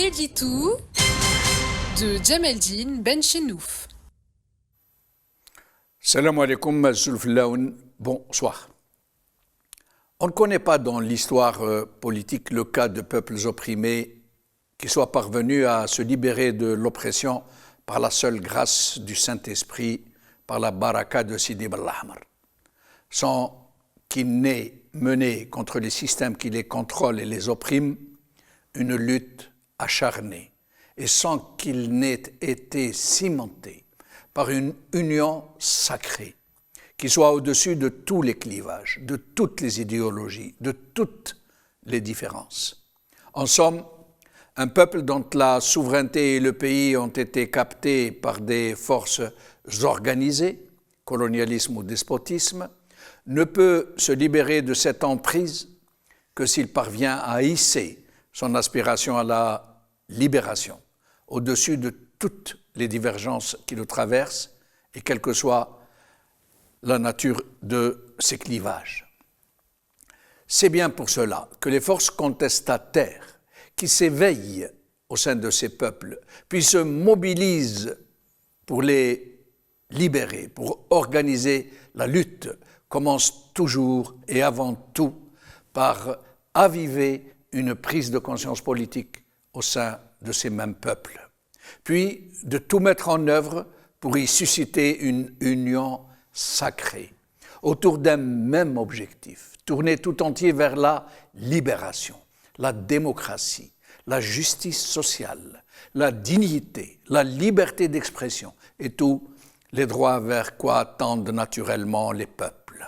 L'édito de Djemeldine Benchenouf. Salam alaikum, bonsoir. On ne connaît pas dans l'histoire politique le cas de peuples opprimés qui soient parvenus à se libérer de l'oppression par la seule grâce du Saint-Esprit, par la baraka de Sidi Al-Ahmar, sans qu'il n'ait mené contre les systèmes qui les contrôlent et les oppriment une lutte acharnée, et sans qu'il n'ait été cimenté par une union sacrée qui soit au-dessus de tous les clivages, de toutes les idéologies, de toutes les différences. En somme, un peuple dont la souveraineté et le pays ont été captés par des forces organisées, colonialisme ou despotisme, ne peut se libérer de cette emprise que s'il parvient à hisser son aspiration à la libération, au-dessus de toutes les divergences qui le traversent et quelle que soit la nature de ces clivages. C'est bien pour cela que les forces contestataires qui s'éveillent au sein de ces peuples, puis se mobilisent pour les libérer, pour organiser la lutte, commencent toujours et avant tout par aviver une prise de conscience politique au sein de ces mêmes peuples, puis de tout mettre en œuvre pour y susciter une union sacrée autour d'un même objectif, tourné tout entier vers la libération, la démocratie, la justice sociale, la dignité, la liberté d'expression et tous les droits vers quoi tendent naturellement les peuples.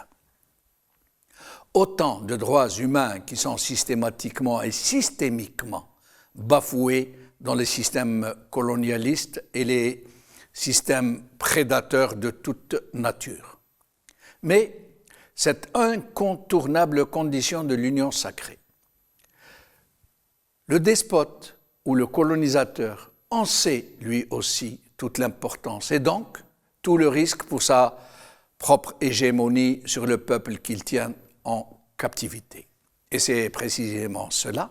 Autant de droits humains qui sont systématiquement et systémiquement bafoués dans les systèmes colonialistes et les systèmes prédateurs de toute nature. Mais cette incontournable condition de l'union sacrée, le despote ou le colonisateur en sait lui aussi toute l'importance et donc tout le risque pour sa propre hégémonie sur le peuple qu'il tient en captivité. Et c'est précisément cela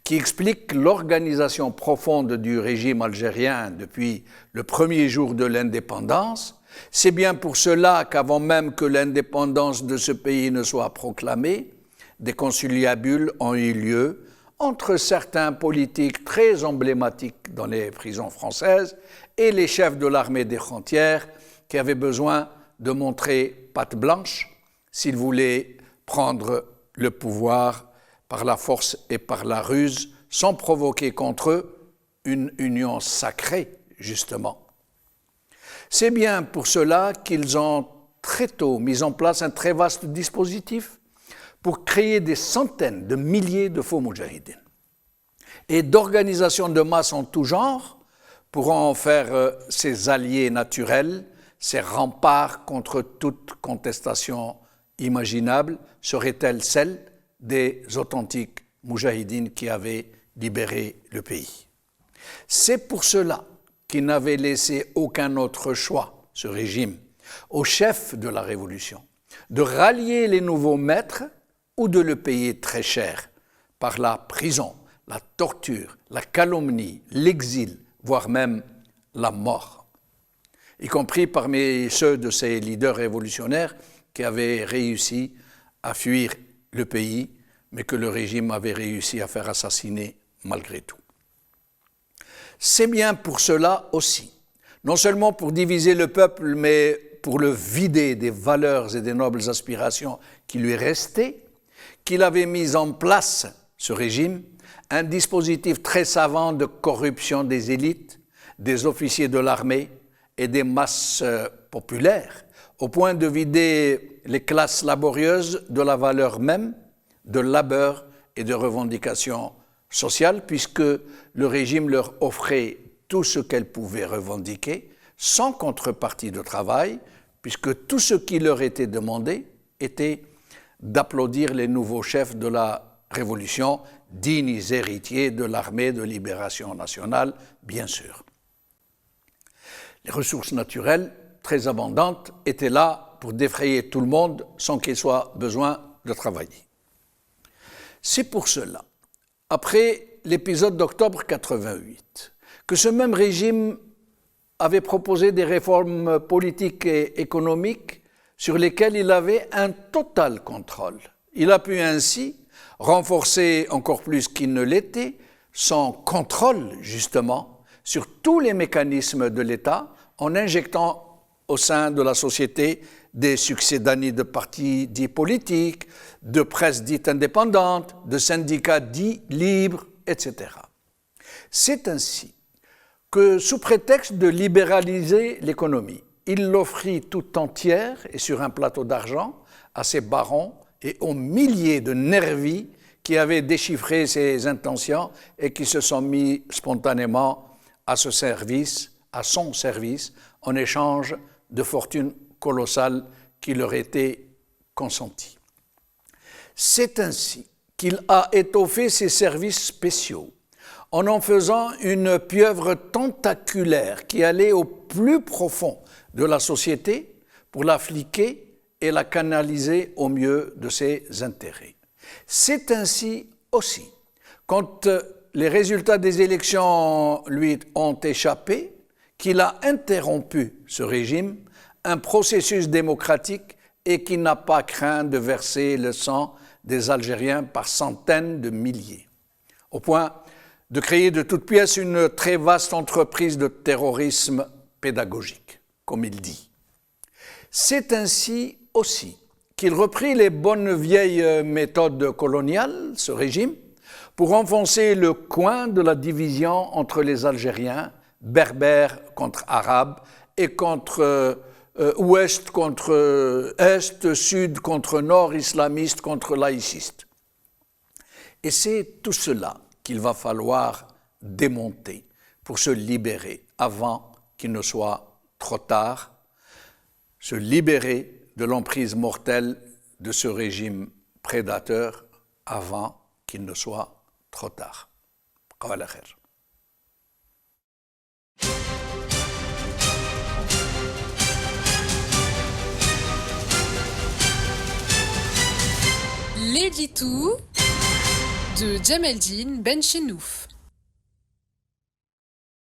qui explique l'organisation profonde du régime algérien depuis le premier jour de l'indépendance. C'est bien pour cela qu'avant même que l'indépendance de ce pays ne soit proclamée, des conciliabules ont eu lieu entre certains politiques très emblématiques dans les prisons françaises et les chefs de l'armée des frontières qui avaient besoin de montrer patte blanche s'ils voulaient prendre le pouvoir par la force et par la ruse, sans provoquer contre eux une union sacrée, justement. C'est bien pour cela qu'ils ont très tôt mis en place un très vaste dispositif pour créer des centaines de milliers de faux moudjahidines et d'organisations de masse en tout genre pour en faire ses alliés naturels, ses remparts contre toute contestation imaginable, serait-elle celle des authentiques moudjahidines qui avaient libéré le pays. C'est pour cela qu'il n'avait laissé aucun autre choix, ce régime, au chef de la révolution, de rallier les nouveaux maîtres ou de le payer très cher par la prison, la torture, la calomnie, l'exil, voire même la mort, y compris parmi ceux de ces leaders révolutionnaires qui avaient réussi à fuir le pays, mais que le régime avait réussi à faire assassiner malgré tout. C'est bien pour cela aussi, non seulement pour diviser le peuple, mais pour le vider des valeurs et des nobles aspirations qui lui restaient, qu'il avait mis en place, ce régime, un dispositif très savant de corruption des élites, des officiers de l'armée et des masses populaires, au point de vider les classes laborieuses de la valeur même de labeur et de revendications sociales, puisque le régime leur offrait tout ce qu'elles pouvaient revendiquer, sans contrepartie de travail, puisque tout ce qui leur était demandé était d'applaudir les nouveaux chefs de la Révolution, dignes héritiers de l'armée de libération nationale, bien sûr. Les ressources naturelles, très abondantes, étaient là pour défrayer tout le monde sans qu'il soit besoin de travailler. C'est pour cela, après l'épisode d'octobre 88, que ce même régime avait proposé des réformes politiques et économiques sur lesquelles il avait un total contrôle. Il a pu ainsi renforcer encore plus qu'il ne l'était son contrôle, justement, sur tous les mécanismes de l'État en injectant au sein de la société des succédanies de partis dits politiques, de presse dite indépendante, de syndicats dits libres, etc. C'est ainsi que, sous prétexte de libéraliser l'économie, il l'offrit tout entière et sur un plateau d'argent à ses barons et aux milliers de nervis qui avaient déchiffré ses intentions et qui se sont mis spontanément à son service, en échange de fortunes colossales qui leur étaient consenties. C'est ainsi qu'il a étoffé ses services spéciaux en faisant une pieuvre tentaculaire qui allait au plus profond de la société pour la fliquer et la canaliser au mieux de ses intérêts. C'est ainsi aussi, quand les résultats des élections lui ont échappé, qu'il a interrompu ce régime, un processus démocratique et qui n'a pas craint de verser le sang des Algériens par centaines de milliers, au point de créer de toutes pièces une très vaste entreprise de terrorisme pédagogique, comme il dit. C'est ainsi aussi qu'il reprit les bonnes vieilles méthodes coloniales, ce régime, pour enfoncer le coin de la division entre les Algériens, berbères contre arabes, et contre ouest contre est, sud contre nord, islamistes contre laïcistes. Et c'est tout cela qu'il va falloir démonter pour se libérer avant qu'il ne soit trop tard, se libérer de l'emprise mortelle de ce régime prédateur avant qu'il ne soit trop tard. Qawala khair. L'édito de Djemeldine Benchenouf.